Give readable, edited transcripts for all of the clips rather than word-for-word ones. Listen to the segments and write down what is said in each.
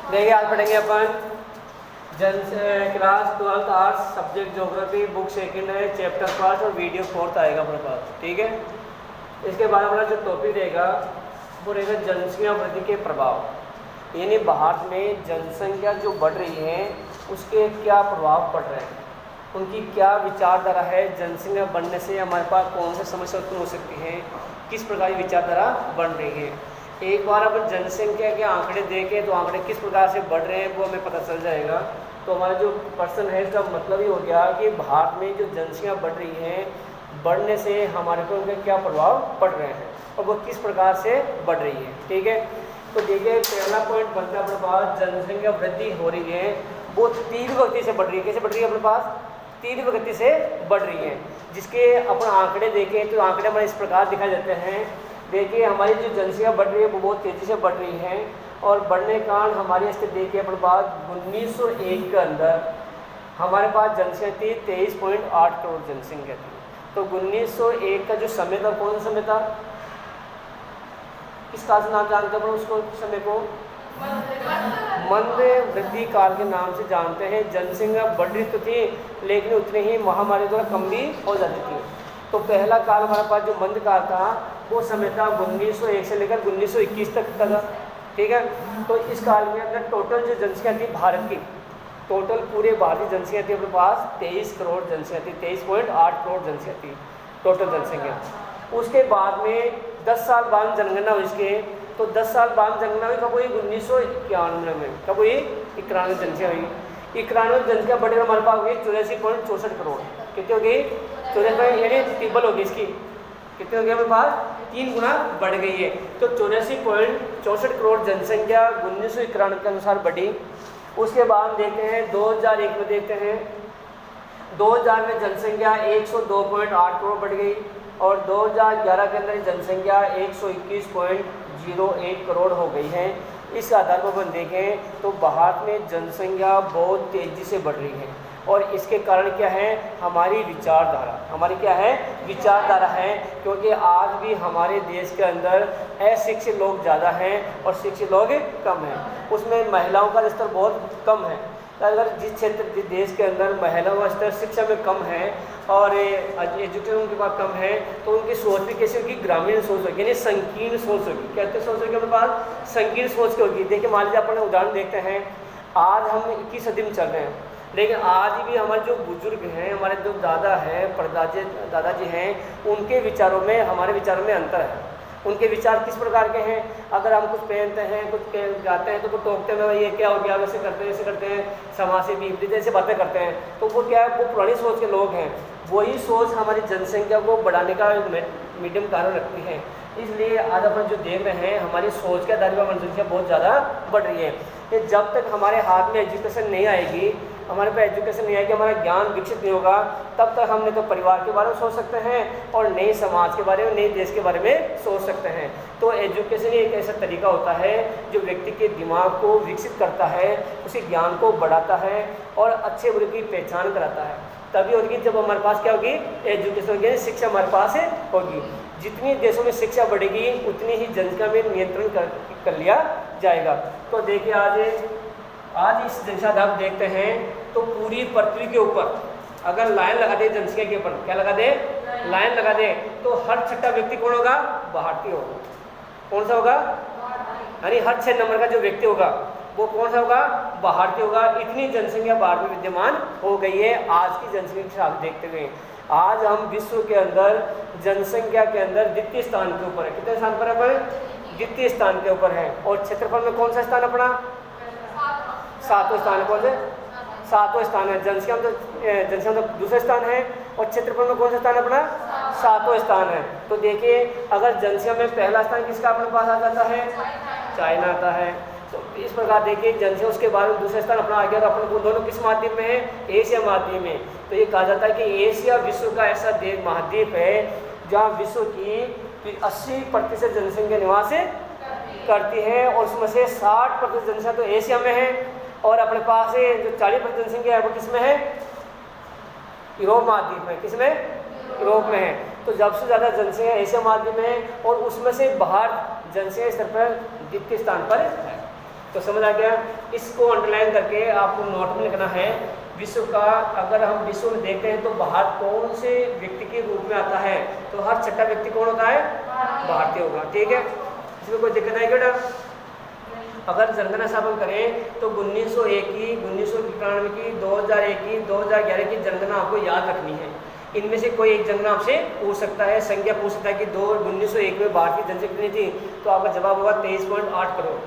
देखिए आज पढ़ेंगे अपन class 12th arts subject geography book second है चैप्टर 5 और वीडियो 4 आएगा अपने पास। ठीक है, इसके बाद हमारा जो टॉपिक रहेगा वो रहेगा जनसंख्या वृद्धि के प्रभाव, यानी भारत में जनसंख्या जो बढ़ रही है उसके क्या प्रभाव पड़ रहे हैं, उनकी क्या विचारधारा है। जनसंख्या बढ़ने से हमारे पास कौन सी समस्या उत्पन्न हो सकती है, किस प्रकार की विचारधारा बढ़ रही है। एक बार अपन जनसंख्या के आंकड़े देखें तो आंकड़े किस प्रकार से बढ़ रहे हैं वो हमें पता चल जाएगा। तो हमारा जो पर्सन है इसका मतलब ही हो गया कि भारत में जो जनसंख्या बढ़ रही है, बढ़ने से हमारे को उनके क्या प्रभाव पड़ रहे हैं और वो किस प्रकार से बढ़ रही है। ठीक है, तो देखिए पहला पॉइंट बनता है अपने पास, जनसंख्या वृद्धि हो रही है वो तीव्र गति से बढ़ रही है। कैसे बढ़ रही है अपने पास? तीव्र गति से बढ़ रही है, जिसके अपन आंकड़े देखें तो आंकड़े हमारे इस प्रकार दिखाई देते हैं। देखिए हमारी जो जनसंख्या बढ़ रही है वो बहुत तेज़ी से बढ़ रही है और बढ़ने के कारण हमारी स्थिति देखिए अपने पास 1901 के अंदर हमारे पास जनसंख्या थी 23.8 करोड़ जनसंख्या थी। तो 1901 का जो समय था कौन सा समय था, किस काल से नाम जानते हैं उसको, समय को मंद वृद्धि काल के नाम से जानते हैं। जनसंख्या बढ़ रही तो थी लेकिन उतनी ही महामारी द्वारा कम भी हो जाती थी। तो पहला काल हमारे पास जो मंद काल था वो समय था 1901 से लेकर 1921 तक था। ठीक है, तो इस काल में अंदर टोटल जो जनसंख्या थी भारत की, टोटल पूरे भारतीय जनसंख्या थी अपने पास 23 करोड़ जनसंख्या थी, 23.8 करोड़ जनसंख्या थी टोटल जनसंख्या। उसके बाद में 10 साल बाद जनगणना हुई इसके, तो 10 साल बाद जनगणना हुई कब हुई? 1991 में। कब हुई? 91 जनसंख्या हुई। 91 जनसंख्या बढ़ी हमारे पास हुई 84.64 करोड़। कितनी हो गई? 84, यानी ट्रिपल हो गई इसकी। कितनी हो गई हमारे पास? 3 गुना बढ़ गई है। तो 84.64 करोड़ जनसंख्या 1991 के अनुसार बढ़ी। उसके बाद देखते हैं 2001 में, देखते हैं 2000 में जनसंख्या 102.8 करोड़ बढ़ गई और 2011 के अंदर जनसंख्या 121.01 करोड़ हो गई है। इस आधार पर अपन देखें तो भारत में जनसंख्या बहुत तेज़ी से बढ़ रही है और इसके कारण क्या है? हमारी विचारधारा, हमारी क्या है? विचारधारा है, क्योंकि आज भी हमारे देश के अंदर अशिक्षित लोग ज़्यादा हैं और शिक्षित लोग कम हैं। उसमें महिलाओं का स्तर बहुत कम है। अगर जिस क्षेत्र, जिस देश के अंदर महिलाओं का स्तर शिक्षा में कम है और एजुकेशन उनके पास कम है तो उनकी सोच भी कैसी होगी? ग्रामीण सोच होगी, यानी संकीर्ण सोच होगी। कहते सोच होगी अपने पास? संकीर्ण सोच की होगी। देखिए मान लीजिए अपन उदाहरण देखते हैं, आज हम 21 सदी में चल रहे हैं लेकिन आज भी हमारे जो बुजुर्ग हैं, हमारे जो दादा हैं, दादाजी हैं, उनके विचारों में हमारे विचारों में अंतर है। उनके विचार किस प्रकार के हैं? अगर हम कुछ पहनते हैं, कुछ गाते हैं तो वो टोकते हैं, ये क्या हो गया, वैसे करते हैं, ऐसे करते हैं, समाज से विपरीत ऐसे बातें करते हैं। तो वो क्या है? वो पुरानी सोच के लोग हैं। वही सोच हमारी जनसंख्या को बढ़ाने का मीडियम कारण रखती है। इसलिए आज अपन जो देख रहे हैं हमारी सोच के आधार पर हमारी जनसंख्या बहुत ज़्यादा बढ़ रही है। कि जब तक हमारे हाथ में एजुकेशन नहीं आएगी, हमारे पास एजुकेशन नहीं आएगी, हमारा ज्ञान विकसित नहीं होगा, तब तक हमने तो परिवार के बारे में सोच सकते हैं और नए समाज के बारे में, नए देश के बारे में सोच सकते हैं। तो एजुकेशन ही एक ऐसा तरीका होता है जो व्यक्ति के दिमाग को विकसित करता है, उसी ज्ञान को बढ़ाता है और अच्छे बुरे की पहचान कराता है। तभी होगी जब हमारे पास क्या होगी? एजुकेशन होगी, शिक्षा हमारे पास होगी। जितनी देशों में शिक्षा बढ़ेगी उतनी ही जनसंख्या में नियंत्रण कर लिया जाएगा। तो देखिए आज इस जनसंख्या आधार देखते हैं तो पूरी पृथ्वी के ऊपर अगर लाइन लगा दे जनसंख्या के ऊपर, क्या लगा दे? लाइन लगा दे, तो हर छठा व्यक्ति कौन होगा? भारतीय होगा। कौन सा होगा? यानी हर 6 नंबर का जो व्यक्ति होगा वो कौन सा होगा? भारतीय होगा। इतनी जनसंख्या भारत में विद्यमान हो गई है आज की जनसंख्या के साथ देखते हुए। आज हम विश्व के अंदर जनसंख्या के अंदर द्वितीय स्थान के ऊपर है। कितने स्थान पर है? द्वितीय स्थान के ऊपर है। और क्षेत्रफल में कौन सा स्थान अपना? 7वां स्थान है। कौन से? 7वां स्थान है। जनसंख्या में तो दूसरा स्थान है और क्षेत्रफल में कौन सा स्थान अपना? 7वां स्थान है। तो देखिए अगर जनसंख्या में पहला स्थान किसका अपने पास आ जाता है? चाइना आता है। तो इस प्रकार देखिए जनसंख्या उसके बाद में दूसरा स्थान अपना आ गया। तो अपन दोनों किस महाद्वीप में है? एशिया महाद्वीप में। तो ये कहा जाता है कि एशिया विश्व का ऐसा महाद्वीप है जहाँ विश्व की 80% जनसंख्या निवास करती है और उसमें से 60% जनसंख्या तो एशिया में है और अपने पास जो 40% जनसंख्या है वो किस में है? यूरोप महाद्वीप में। किस में? यूरोप में है। तो सबसे ज़्यादा जनसंख्या एशिया महाद्वीप में है और उसमें से बाहर जनसंख्या स्तर पर द्वितीय स्थान पर है। तो समझ आ गया। इसको अंडरलाइन करके आपको नोट में लिखना है विश्व का, अगर हम विश्व में देखते हैं तो बाहर कौन से व्यक्ति के रूप में आता है, तो हर छठा व्यक्ति कौन होता है, भारतीय होगा। ठीक है, इसमें कोई दिक्कत नहीं बेटा। अगर जनगणना स्थापन करें तो 1901 की, 1991 की, 2001 की, 2011 की जनगणना आपको याद रखनी है। इनमें से कोई एक जनगणना आपसे पूछ सकता है, संख्या पूछ सकता है कि 1901 में भारत की जनसंख्या कितनी थी, तो आपका जवाब होगा 23.8 करोड़।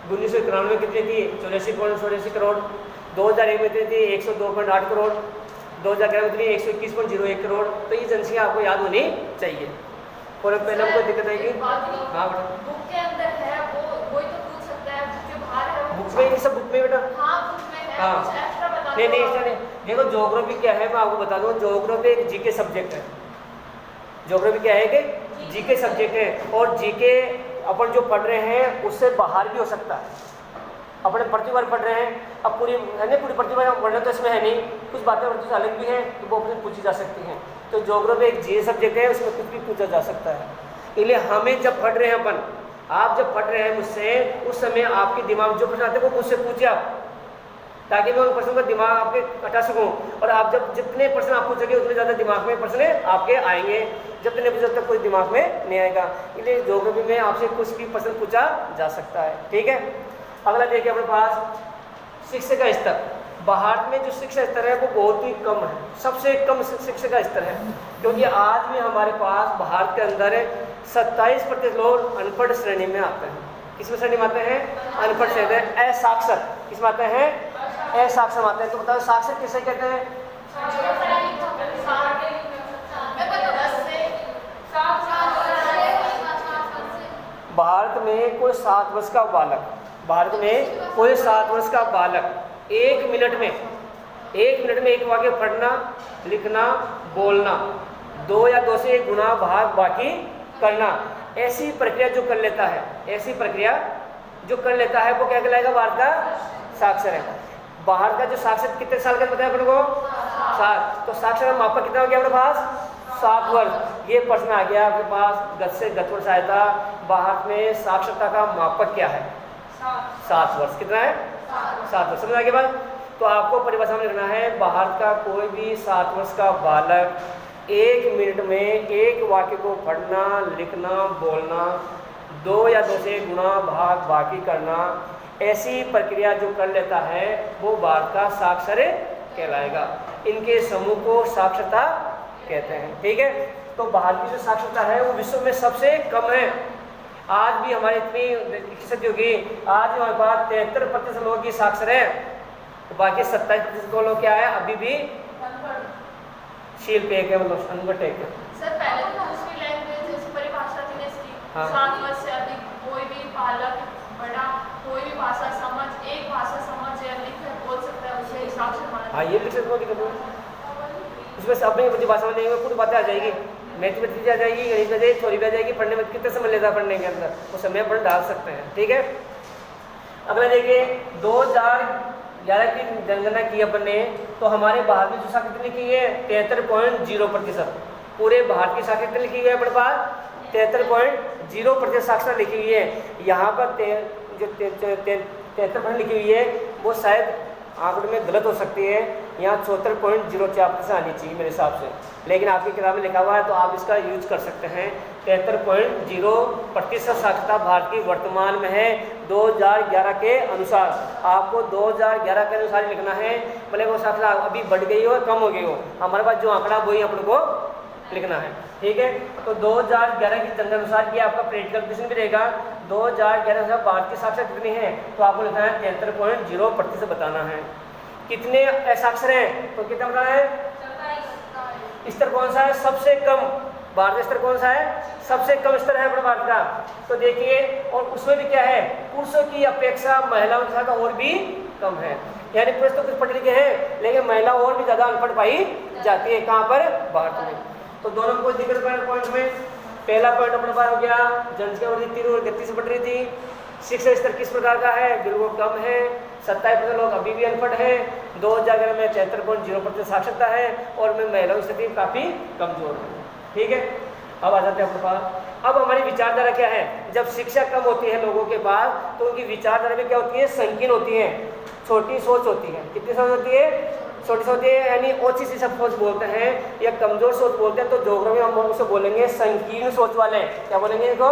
1991 में कितनी थी, 84.84 करोड़। 2001 में कितनी थी, 102.8 करोड़। 2011 में कितनी, 121.01 करोड़। तो ये जनसंख्या आपको याद होनी चाहिए। और पहले हमको दिक्कत आएगी। हाँ बेटा, बुक के अंदर है वो तो पूछ सकता है, बुक के बाहर है वो। बुक में, ये सब बुक में बेटा। हाँ बुक में है। हाँ। कुछ एक्स्ट्रा बता नहीं दो। नहीं ऐसा नहीं। देखो ज्योग्राफी क्या है, मैं आपको बता दूं, ज्योग्राफी एक जीके सब्जेक्ट है। ज्योग्राफी क्या है कि जीके सब्जेक्ट है, और जीके अपन जो पढ़ रहे हैं उससे बाहर भी हो सकता है। अपने पृथ्वी पर पढ़ रहे हैं, अब पूरी है नहीं, पूरी पृथ्वी पर पढ़ रहे तो इसमें है नहीं, कुछ बातें पृथ्वी से अलग भी हैं तो वो अपने पूछी जा सकती हैं। तो ज्योग्राफी एक जीके सब्जेक्ट है, उसमें कुछ भी पूछा जा सकता है। इसलिए हमें जब पढ़ रहे हैं अपन, आप जब पढ़ रहे हैं मुझसे, उस समय आपके दिमाग जो प्रश्न आते हैं वो मुझसे पूछिए आप, ताकि मैं उन प्रश्नों का दिमाग आपके हटा सकूं। और आप जब जितने प्रश्न आप पूछोगे उतने ज़्यादा दिमाग में प्रश्न आपके आएंगे, जब तक नहीं पूछे तब कोई दिमाग में नहीं आएगा। इसलिए ज्योग्राफी में आपसे कुछ भी प्रश्न पूछा जा सकता है। ठीक है, अगला देखिए अपने पास शिक्षा का स्तर। भारत में जो शिक्षा स्तर है वो बहुत ही कम है, सबसे कम शिक्षा का स्तर है, क्योंकि आज भी हमारे पास भारत के अंदर 27% लोग अनपढ़ श्रेणी में आते हैं। किस श्रेणी में आते हैं, अनपढ़ श्रेणी में, असाक्षर। किस में आते हैं, असाक्षर आते हैं। तो बताओ साक्षर किसे कहते हैं, भारत में कोई 7 वर्ष का बालक, भारत में कोई 7 वर्ष का बालक 1 मिनट में एक वाक्य पढ़ना, लिखना, बोलना, 2 या 2 से 1 गुना भाग बाकी करना, ऐसी प्रक्रिया जो कर लेता है, ऐसी प्रक्रिया जो कर लेता है वो क्या कहलाएगा, भारत का साक्षर है। बाहर का जो साक्षर कितने साल का बताया अपन को, 7। तो साक्षर मापक कितना हो गया अपने पास, 7 वर्ष। ये प्रश्न आ गया आपके पास, गत से गत वर्ष आया था, भारत में साक्षरता का मापक क्या है, 7 वर्ष। कितना है, 7 वर्ष। समझ आ गया बात। तो आपको परिभाषा में लिखना है, भारत का कोई भी 7 वर्ष का बालक 1 मिनट में एक वाक्य को पढ़ना, लिखना, बोलना, 2 या 2 से गुना भाग बाकी करना, ऐसी प्रक्रिया जो कर लेता है वो भारत का साक्षर कहलाएगा। इनके समूह को साक्षरता कहते हैं। ठीक है, तो भारत की जो साक्षरता है वो विश्व में सबसे कम है। आज भी हमारे इतनी स्थिति होगी, आज हमारे पास 73% लोगों की साक्षर है, तो बाकी 27% लोग क्या है, अभी भी शील पे है, मतलब अनपढ़ है। सर पहले तो दूसरी लैंग्वेज जैसे परिभाषा थी इसकी, हाँ। 7 वर्ष से अधिक कोई भी बालक बड़ा कोई भी भाषा समझ, एक भाषा समझ या लिख बोल सकता है, उसे साक्षर माना। हाँ, ये लिख सकते हो, दिक्कत नहीं। उसमें से अपनी मुझे भाषा में नहीं पूरी बातें आ जाएगी, मैथमेटिक्स आ जाएगी, गणित आ जाएगी, थ्योरी भी आ जाएगी, पढ़ने में कितने समय लेता है पढ़ने के अंदर, वो समय अपन डाल सकते हैं। ठीक है, अगला देखिए 2011 की जनगणना की अपन ने, तो हमारे भारत में जो साक्षरता कितनी की है, 73.0%। पूरे भारत की साक्षरता लिखी हुई है अपने पास 73.0% साक्षरता लिखी हुई है। यहाँ पर जो 73% लिखी हुई है वो शायद आंकड़े में गलत हो सकती है, यहाँ 74.04% आनी चाहिए मेरे हिसाब से, लेकिन आपकी किताब में लिखा हुआ है तो आप इसका यूज कर सकते हैं। 73.0% साक्षरता भारत की वर्तमान में है 2011 के अनुसार। आपको 2011 के अनुसार ही लिखना है, भले वो साक्षरता अभी बढ़ गई हो कम हो गई हो, हमारे पास जो आंकड़ा वही अपने को लिखना है। ठीक है, तो 2011 की जनगणना अनुसार ये आपका प्रैक्टिकल क्वेश्चन भी रहेगा। 2011 से भारत की साक्षरता कितनी है, तो आपको लिखना है 73.0% बताना है। कितने असाक्षर हैं, तो कितना बताना है, स्तर कौन सा है, सबसे कम। भारत स्तर कौन सा है, सबसे कम स्तर है अपने भारत का। तो देखिए, और उसमें भी क्या है, पुरुषों की अपेक्षा महिलाओं के साथ और भी कम है। यानी पुरुष तो कुछ पढ़े लिखे हैं, लेकिन महिला और भी ज़्यादा अनपढ़ पाई जाती है। कहाँ पर, भारत में। तो दोनों को दिक्कत पॉइंट में, पहला पॉइंट अपने पास हो गया, जनसंख्या वृद्धि 3 और गति से बढ़ रही थी। शिक्षा स्तर किस प्रकार का है, बिल्कुल कम है, 27% लोग अभी भी अनपढ़ हैं। 2011 में 73.0% साक्षरता है, और में महिलाओं की स्थिति काफ़ी कमजोर है। ठीक है, अब आ जाते हैं अपने पास। अब हमारी विचारधारा क्या है, जब शिक्षा कम होती है लोगों के पास तो उनकी विचारधारा में क्या होती है, संकीर्ण होती है, छोटी सोच होती है। कितनी सोच होती है, छोटी सोच होती है, यानी ओछी सी सब सोच बोलते हैं या कमजोर सोच बोलते हैं। तो ज्योग्राफी हम उसे बोलेंगे संकीर्ण सोच वाले, क्या बोलेंगे इनको।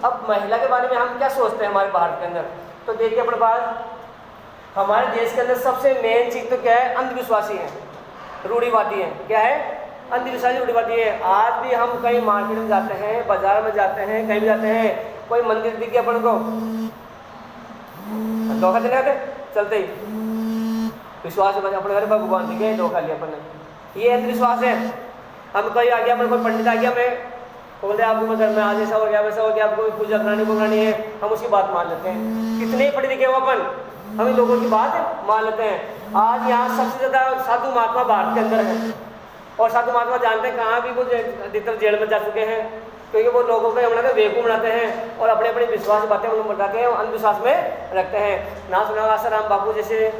अब महिला के बारे में हम क्या सोचते हैं हमारे भारत के अंदर, तो देखिए अपने पास हमारे देश के अंदर सबसे मेन चीज तो क्या है, अंधविश्वासी है, रूढ़िवादी है। क्या है, अंधविश्वासी रूढ़िवादी है। आज भी हम कहीं मार्केट में जाते हैं, बाजार में जाते हैं, कहीं भी जाते हैं, कोई मंदिर दिख गया अपन को धोखा देने आते चलते ही विश्वास अपने घर भगवान दिखे धोखा लिया अपन ने, ये अंधविश्वास है। हम कहीं आ गया, अपन कोई पंडित आ गया, मैं बोलते आपको घर में आज ऐसा हो गया वैसा हो गया, आपको पूजा करानी है, हम उसकी बात मान लेते हैं। कितने पढ़े लिखे हो अपन, हम इन लोगों की बात मान लेते हैं। आज यहाँ सबसे ज़्यादा साधु महात्मा भारत के अंदर है, और साधु महात्मा जानते हैं कहाँ भी वो अधिकतर जेल में जा चुके हैं, क्योंकि वो लोगों को हमने बेवकूफ़ बनाते हैं और अपने अपने विश्वास बातें उन्हें बताते हैं, अंधविश्वास में रखते हैं। ना सुना आसाराम बापू जैसे